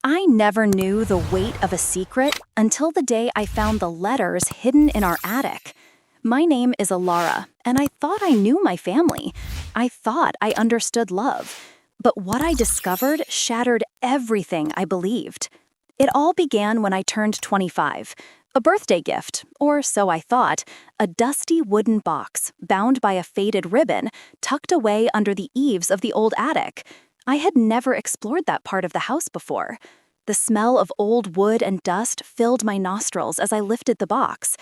I never knew the weight of a secret until the day I found the letters hidden in our attic. My name is Alara, and I thought I knew my family. I thought I understood love. But what I discovered shattered everything I believed. It all began when I turned 25. A birthday gift, or so I thought, a dusty wooden box, bound by a faded ribbon, tucked away under the eaves of the old attic. I had never explored that part of the house before. The smell of old wood and dust filled my nostrils as I lifted the box.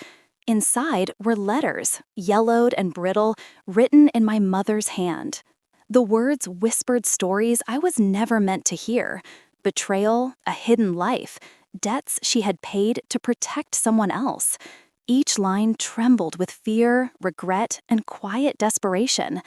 Inside were letters, yellowed and brittle, written in my mother's hand. The words whispered stories I was never meant to hear. Betrayal, a hidden life, debts she had paid to protect someone else. Each line trembled with fear, regret, and quiet desperation.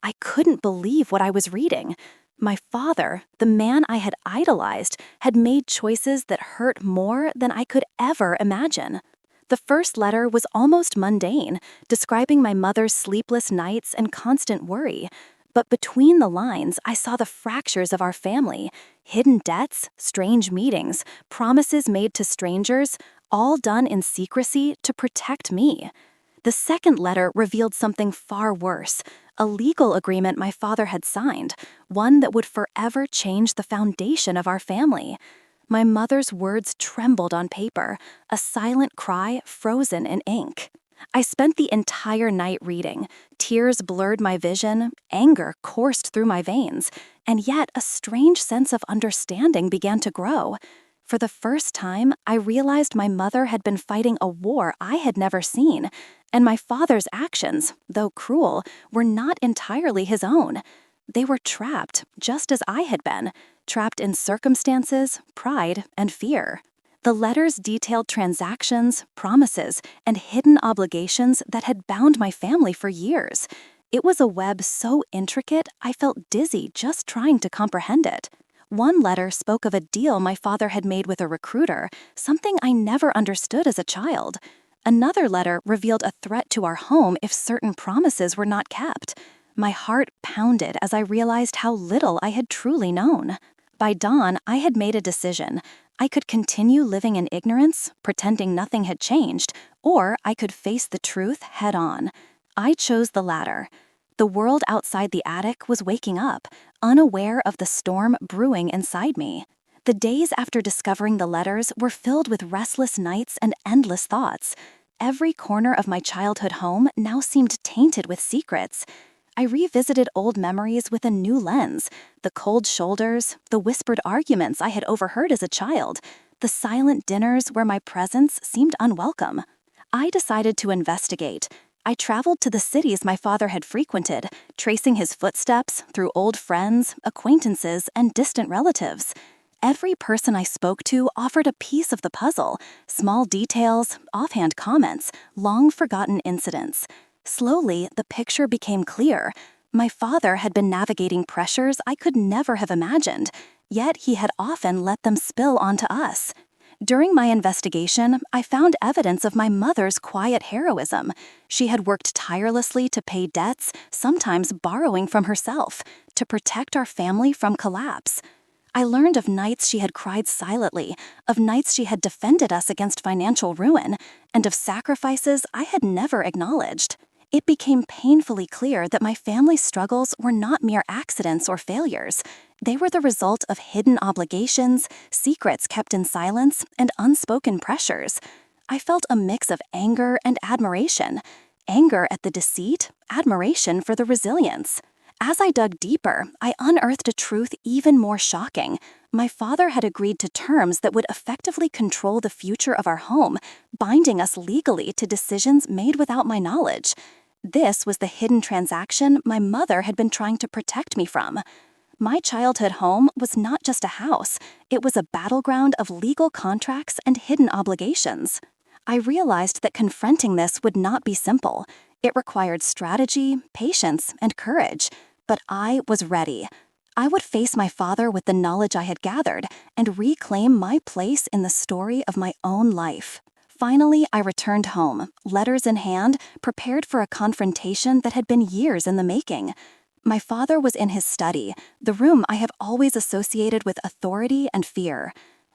I couldn't believe what I was reading. My father, the man I had idolized, had made choices that hurt more than I could ever imagine. The first letter was almost mundane, describing my mother's sleepless nights and constant worry. But between the lines, I saw the fractures of our family, hidden debts, strange meetings, promises made to strangers, all done in secrecy to protect me. The second letter revealed something far worse, a legal agreement my father had signed, one that would forever change the foundation of our family. My mother's words trembled on paper, a silent cry frozen in ink. I spent the entire night reading. Tears blurred my vision, anger coursed through my veins, and yet a strange sense of understanding began to grow. For the first time, I realized my mother had been fighting a war I had never seen, and my father's actions, though cruel, were not entirely his own. They were trapped, just as I had been, trapped in circumstances, pride, and fear. The letters detailed transactions, promises, and hidden obligations that had bound my family for years. It was a web so intricate I felt dizzy just trying to comprehend it. One letter spoke of a deal my father had made with a recruiter, something I never understood as a child. Another letter revealed a threat to our home if certain promises were not kept. My heart pounded as I realized how little I had truly known. By dawn, I had made a decision. I could continue living in ignorance, pretending nothing had changed, or I could face the truth head on. I chose the latter. The world outside the attic was waking up, unaware of the storm brewing inside me. The days after discovering the letters were filled with restless nights and endless thoughts. Every corner of my childhood home now seemed tainted with secrets. I revisited old memories with a new lens, the cold shoulders, the whispered arguments I had overheard as a child, the silent dinners where my presence seemed unwelcome. I decided to investigate. I traveled to the cities my father had frequented, tracing his footsteps through old friends, acquaintances, and distant relatives. Every person I spoke to offered a piece of the puzzle, small details, offhand comments, long-forgotten incidents. Slowly, the picture became clear. My father had been navigating pressures I could never have imagined, yet he had often let them spill onto us. During my investigation, I found evidence of my mother's quiet heroism. She had worked tirelessly to pay debts, sometimes borrowing from herself, to protect our family from collapse. I learned of nights she had cried silently, of nights she had defended us against financial ruin, and of sacrifices I had never acknowledged. It became painfully clear that my family's struggles were not mere accidents or failures. They were the result of hidden obligations, secrets kept in silence, and unspoken pressures. I felt a mix of anger and admiration. Anger at the deceit, admiration for the resilience. As I dug deeper, I unearthed a truth even more shocking. My father had agreed to terms that would effectively control the future of our home, binding us legally to decisions made without my knowledge. This was the hidden transaction my mother had been trying to protect me from. My childhood home was not just a house, it was a battleground of legal contracts and hidden obligations. I realized that confronting this would not be simple. It required strategy, patience, and courage. But I was ready. I would face my father with the knowledge I had gathered and reclaim my place in the story of my own life. Finally, I returned home, letters in hand, prepared for a confrontation that had been years in the making. My father was in his study, the room I have always associated with authority and fear.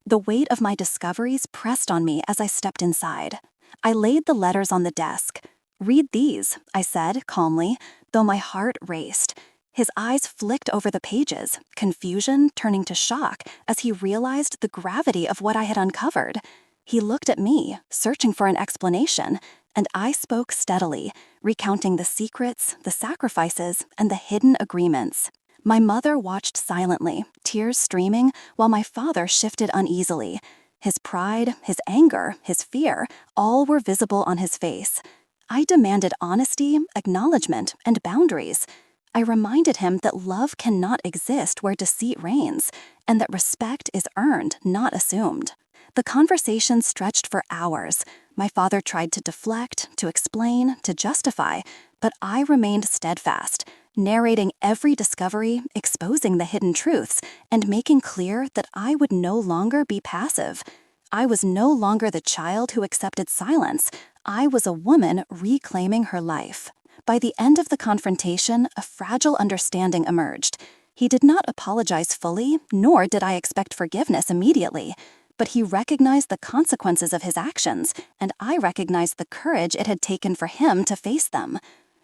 The weight of my discoveries pressed on me as I stepped inside. I laid the letters on the desk. "Read these," I said calmly, though my heart raced. His eyes flicked over the pages, confusion turning to shock as he realized the gravity of what I had uncovered. He looked at me, searching for an explanation, and I spoke steadily, recounting the secrets, the sacrifices, and the hidden agreements. My mother watched silently, tears streaming, while my father shifted uneasily. His pride, his anger, his fear, all were visible on his face. I demanded honesty, acknowledgement, and boundaries. I reminded him that love cannot exist where deceit reigns, and that respect is earned, not assumed. The conversation stretched for hours. My father tried to deflect, to explain, to justify, but I remained steadfast, narrating every discovery, exposing the hidden truths, and making clear that I would no longer be passive. I was no longer the child who accepted silence. I was a woman reclaiming her life. By the end of the confrontation, a fragile understanding emerged. He did not apologize fully, nor did I expect forgiveness immediately. But he recognized the consequences of his actions, and I recognized the courage it had taken for him to face them.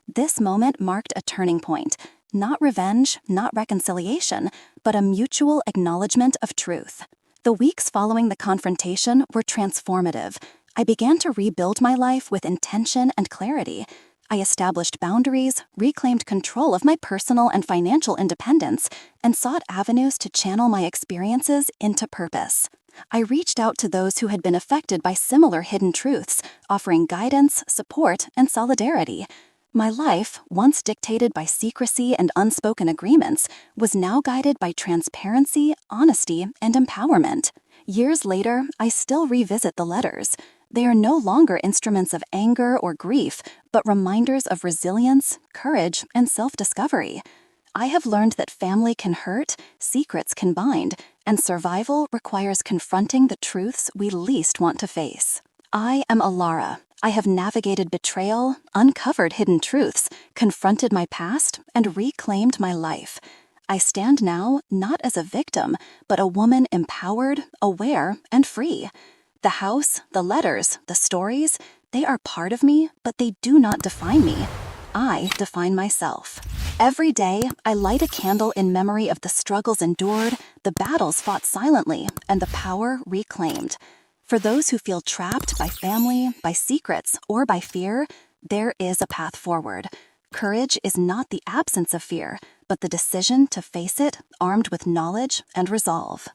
This moment marked a turning point. Not revenge, not reconciliation, but a mutual acknowledgement of truth. The weeks following the confrontation were transformative. I began to rebuild my life with intention and clarity. I established boundaries, reclaimed control of my personal and financial independence, and sought avenues to channel my experiences into purpose. I reached out to those who had been affected by similar hidden truths, offering guidance, support, and solidarity. My life, once dictated by secrecy and unspoken agreements, was now guided by transparency, honesty, and empowerment. Years later, I still revisit the letters. They are no longer instruments of anger or grief, but reminders of resilience, courage, and self-discovery. I have learned that family can hurt, secrets can bind, and survival requires confronting the truths we least want to face. I am Alara. I have navigated betrayal, uncovered hidden truths, confronted my past, and reclaimed my life. I stand now not as a victim, but a woman empowered, aware, and free. The house, the letters, the stories, they are part of me, but they do not define me. I define myself. Every day, I light a candle in memory of the struggles endured, the battles fought silently, and the power reclaimed. For those who feel trapped by family, by secrets, or by fear, there is a path forward. Courage is not the absence of fear, but the decision to face it armed with knowledge and resolve.